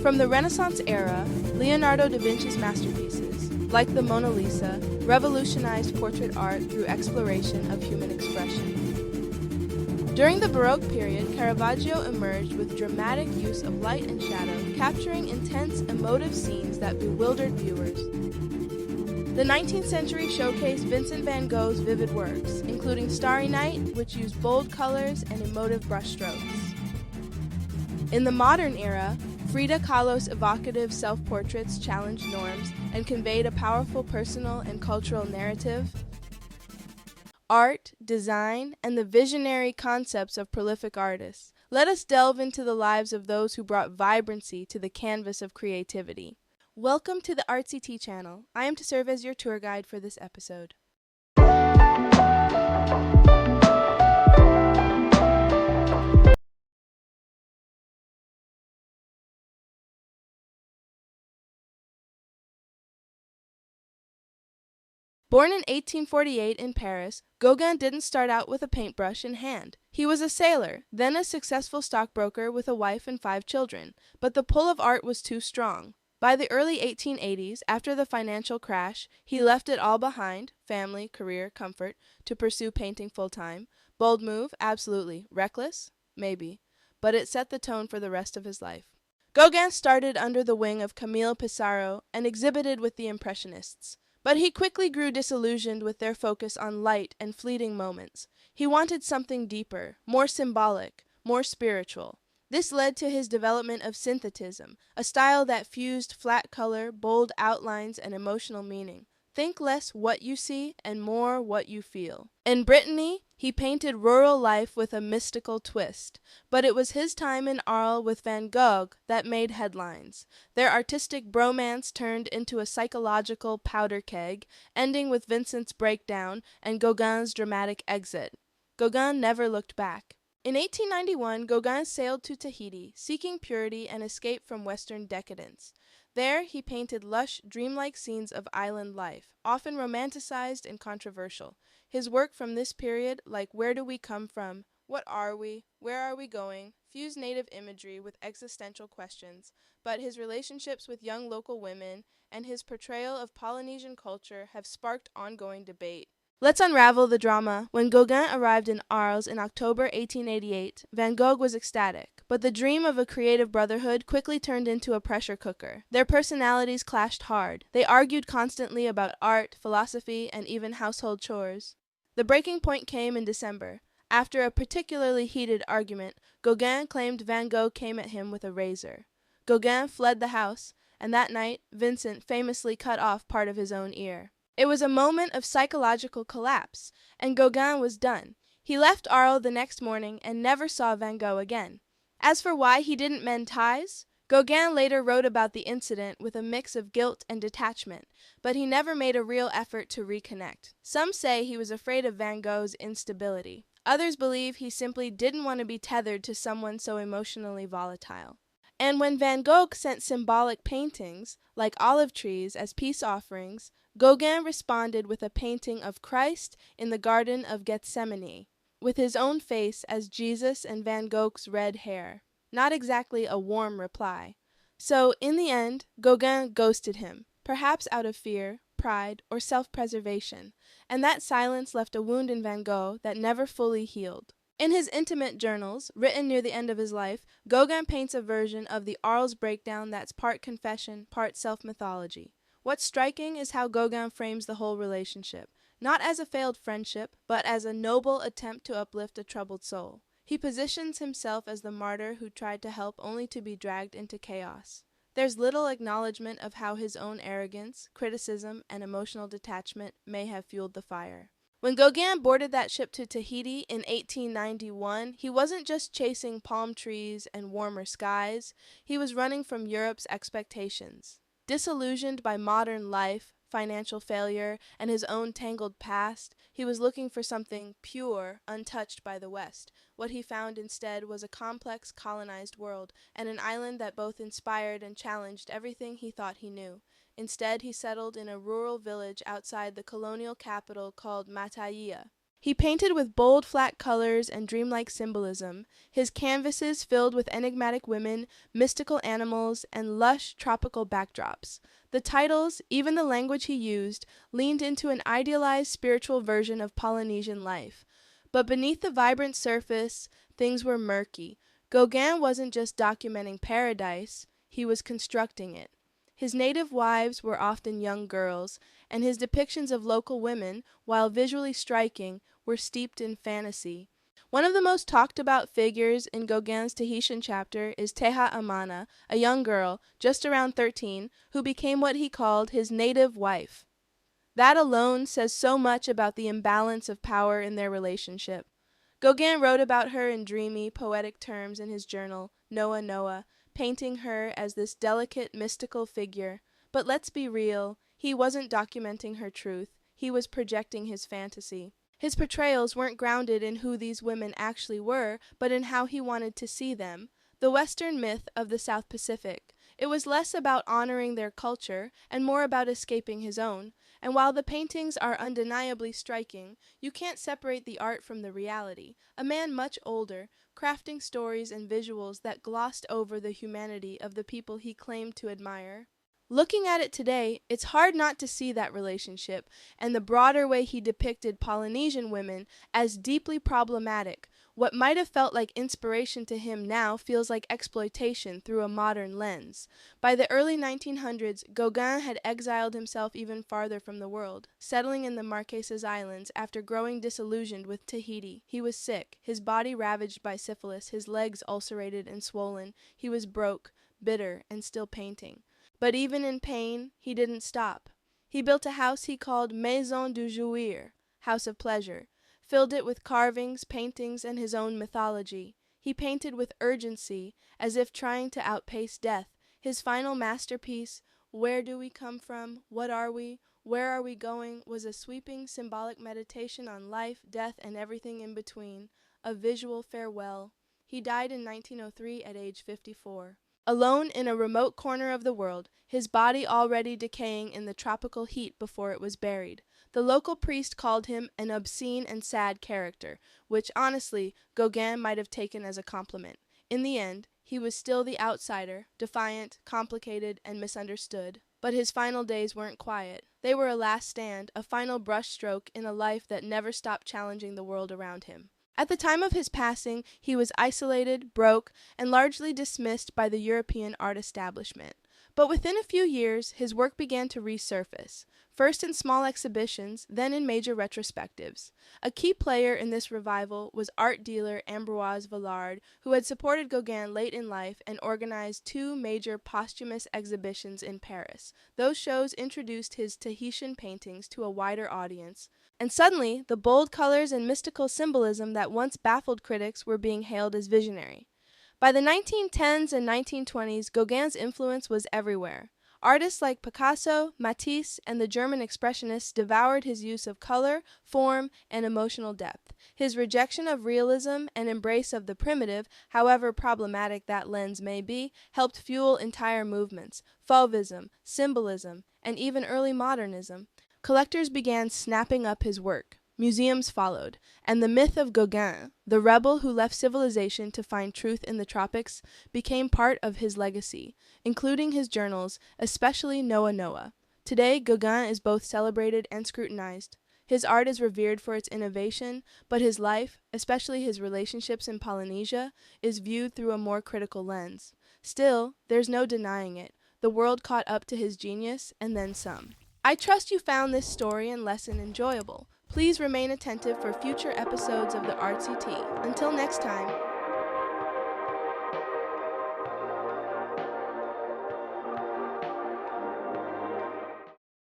From the Renaissance era, Leonardo da Vinci's masterpieces, like the Mona Lisa, revolutionized portrait art through exploration of human expression. During the Baroque period, Caravaggio emerged with dramatic use of light and shadow, capturing intense, emotive scenes that bewildered viewers. The 19th century showcased Vincent van Gogh's vivid works, including Starry Night, which used bold colors and emotive brushstrokes. In the modern era, Frida Kahlo's evocative self-portraits challenged norms and conveyed a powerful personal and cultural narrative. Art, design, and the visionary concepts of prolific artists. Let us delve into the lives of those who brought vibrancy to the canvas of creativity. Welcome to the Artsy Tea channel. I am to serve as your tour guide for this episode. Born in 1848 in Paris, Gauguin didn't start out with a paintbrush in hand. He was a sailor, then a successful stockbroker with a wife and 5 children, but the pull of art was too strong. By the early 1880s, after the financial crash, he left it all behind, family, career, comfort, to pursue painting full-time. Bold move? Absolutely. Reckless? Maybe. But it set the tone for the rest of his life. Gauguin started under the wing of Camille Pissarro and exhibited with the Impressionists. But he quickly grew disillusioned with their focus on light and fleeting moments. He wanted something deeper, more symbolic, more spiritual. This led to his development of synthetism, a style that fused flat color, bold outlines, and emotional meaning. Think less what you see and more what you feel. In Brittany, he painted rural life with a mystical twist, but it was his time in Arles with Van Gogh that made headlines. Their artistic bromance turned into a psychological powder keg, ending with Vincent's breakdown and Gauguin's dramatic exit. Gauguin never looked back. In 1891, Gauguin sailed to Tahiti, seeking purity and escape from Western decadence. There, he painted lush, dreamlike scenes of island life, often romanticized and controversial. His work from this period, like Where Do We Come From, What Are We, Where Are We Going, fused native imagery with existential questions, but his relationships with young local women and his portrayal of Polynesian culture have sparked ongoing debate. Let's unravel the drama. When Gauguin arrived in Arles in October 1888, Van Gogh was ecstatic, but the dream of a creative brotherhood quickly turned into a pressure cooker. Their personalities clashed hard. They argued constantly about art, philosophy, and even household chores. The breaking point came in December. After a particularly heated argument, Gauguin claimed Van Gogh came at him with a razor. Gauguin fled the house, and that night, Vincent famously cut off part of his own ear. It was a moment of psychological collapse, and Gauguin was done. He left Arles the next morning and never saw Van Gogh again. As for why he didn't mend ties, Gauguin later wrote about the incident with a mix of guilt and detachment, but he never made a real effort to reconnect. Some say he was afraid of Van Gogh's instability. Others believe he simply didn't want to be tethered to someone so emotionally volatile. And when Van Gogh sent symbolic paintings, like olive trees, as peace offerings, Gauguin responded with a painting of Christ in the Garden of Gethsemane, with his own face as Jesus and Van Gogh's red hair. Not exactly a warm reply. So, in the end, Gauguin ghosted him, perhaps out of fear, pride, or self-preservation, and that silence left a wound in Van Gogh that never fully healed. In his intimate journals, written near the end of his life, Gauguin paints a version of the Arles breakdown that's part confession, part self-mythology. What's striking is how Gauguin frames the whole relationship, not as a failed friendship, but as a noble attempt to uplift a troubled soul. He positions himself as the martyr who tried to help only to be dragged into chaos. There's little acknowledgement of how his own arrogance, criticism, and emotional detachment may have fueled the fire. When Gauguin boarded that ship to Tahiti in 1891, he wasn't just chasing palm trees and warmer skies, he was running from Europe's expectations. Disillusioned by modern life, financial failure, and his own tangled past, he was looking for something pure, untouched by the West. What he found instead was a complex, colonized world, and an island that both inspired and challenged everything he thought he knew. Instead, he settled in a rural village outside the colonial capital called Mataaia. He painted with bold, flat colors and dreamlike symbolism, his canvases filled with enigmatic women, mystical animals, and lush tropical backdrops. The titles, even the language he used, leaned into an idealized spiritual version of Polynesian life. But beneath the vibrant surface, things were murky. Gauguin wasn't just documenting paradise, he was constructing it. His native wives were often young girls, and his depictions of local women, while visually striking, were steeped in fantasy. One of the most talked about figures in Gauguin's Tahitian chapter is Teha Amana, a young girl, just around 13, who became what he called his native wife. That alone says so much about the imbalance of power in their relationship. Gauguin wrote about her in dreamy, poetic terms in his journal, Noa Noa, painting her as this delicate, mystical figure. But let's be real, he wasn't documenting her truth, he was projecting his fantasy. His portrayals weren't grounded in who these women actually were, but in how he wanted to see them. The Western myth of the South Pacific. It was less about honoring their culture and more about escaping his own. And while the paintings are undeniably striking, you can't separate the art from the reality. A man much older, crafting stories and visuals that glossed over the humanity of the people he claimed to admire. Looking at it today, it's hard not to see that relationship and the broader way he depicted Polynesian women as deeply problematic. What might have felt like inspiration to him now feels like exploitation through a modern lens. By the early 1900s, Gauguin had exiled himself even farther from the world, settling in the Marquesas Islands after growing disillusioned with Tahiti. He was sick, his body ravaged by syphilis, his legs ulcerated and swollen. He was broke, bitter, and still painting. But even in pain, he didn't stop. He built a house he called Maison du Jouir, House of Pleasure, filled it with carvings, paintings, and his own mythology. He painted with urgency, as if trying to outpace death. His final masterpiece, Where Do We Come From? What Are We? Where Are We Going? Was a sweeping, symbolic meditation on life, death, and everything in between, a visual farewell. He died in 1903 at age 54. Alone in a remote corner of the world, his body already decaying in the tropical heat before it was buried. The local priest called him an obscene and sad character, which honestly Gauguin might have taken as a compliment. In the end, he was still the outsider, defiant, complicated, and misunderstood. But his final days weren't quiet. They were a last stand, a final brushstroke in a life that never stopped challenging the world around him. At the time of his passing, he was isolated, broke, and largely dismissed by the European art establishment. But within a few years, his work began to resurface, first in small exhibitions, then in major retrospectives. A key player in this revival was art dealer Ambroise Vollard, who had supported Gauguin late in life and organized two major posthumous exhibitions in Paris. Those shows introduced his Tahitian paintings to a wider audience, and suddenly the bold colors and mystical symbolism that once baffled critics were being hailed as visionary. By the 1910s and 1920s, Gauguin's influence was everywhere. Artists like Picasso, Matisse, and the German Expressionists devoured his use of color, form, and emotional depth. His rejection of realism and embrace of the primitive, however problematic that lens may be, helped fuel entire movements, Fauvism, symbolism, and even early modernism. Collectors began snapping up his work. Museums followed, and the myth of Gauguin, the rebel who left civilization to find truth in the tropics, became part of his legacy, including his journals, especially Noa Noa. Today, Gauguin is both celebrated and scrutinized. His art is revered for its innovation, but his life, especially his relationships in Polynesia, is viewed through a more critical lens. Still, there's no denying it. The world caught up to his genius, and then some. I trust you found this story and lesson enjoyable. Please remain attentive for future episodes of the Artsy Tea. Until next time.